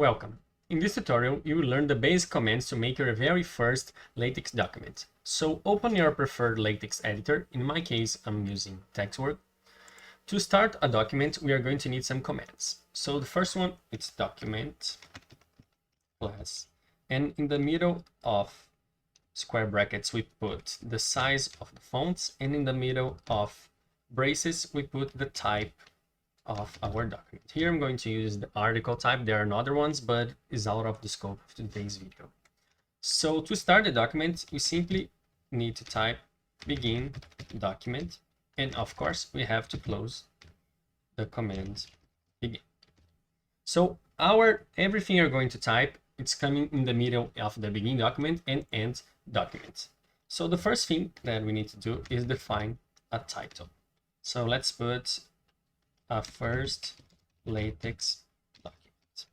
Welcome. In this tutorial, you will learn the basic commands to make your very first LaTeX document. So open your preferred LaTeX editor. In my case, I'm using TextWorks. To start a document, we are going to need some commands. So the first one, it's document class. And in the middle of square brackets, we put the size of the fonts. And in the middle of braces, we put the type of our document. Here I'm going to use the article type. There are other ones, but it's out of the scope of today's video. So to start the document, we simply need to type begin document. And of course, we have to close the command begin. So everything you're going to type, it's coming in the middle of the begin document and end document. So the first thing that we need to do is define a title. So let's put a first LaTeX document.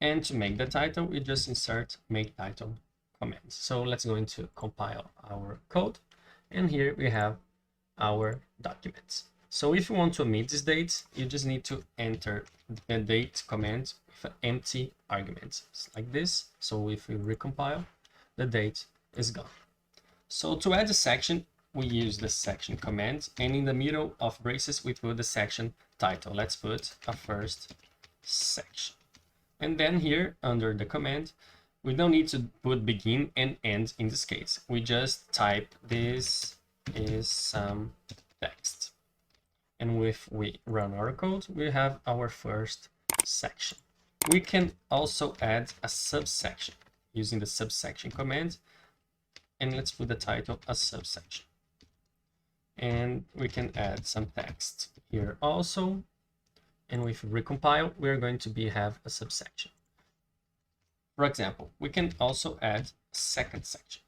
And to make the title, we just insert maketitle commands. So let's go into compile our code. And here we have our documents. So if you want to omit this date, you just need to enter the date command with an empty argument. It's like this. So if we recompile, the date is gone. So to add a section, we use the section command, and in the middle of braces, we put the section title. Let's put a first section. And then here under the command, we don't need to put begin and end in this case. We just type this is some text. And if we run our code, we have our first section. We can also add a subsection using the subsection command. And let's put the title as subsection. And we can add some text here also. And if we recompile, we're going to have a subsection. For example, we can also add a second section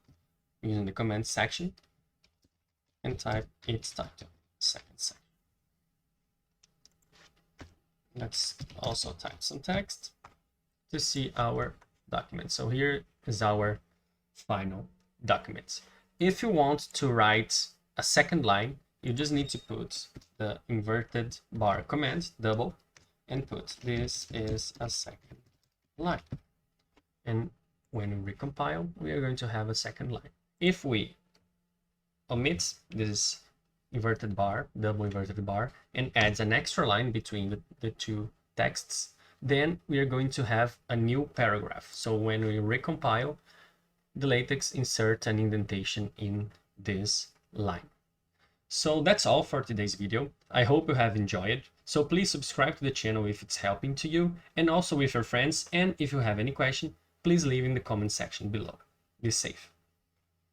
using the command section and type its title, second section. Let's also type some text to see our document. So here is our final document. If you want to write a second line, you just need to put the inverted bar command, double, and put this is a second line. And when we recompile, we are going to have a second line. If we omit this inverted bar, double inverted bar, and adds an extra line between the two texts, then we are going to have a new paragraph. So when we recompile, the LaTeX insert an indentation in this line. So that's all for today's video. I hope you have enjoyed. So please subscribe to the channel if it's helping to you, and also with your friends. And if you have any question, please leave in the comment section below. Be safe.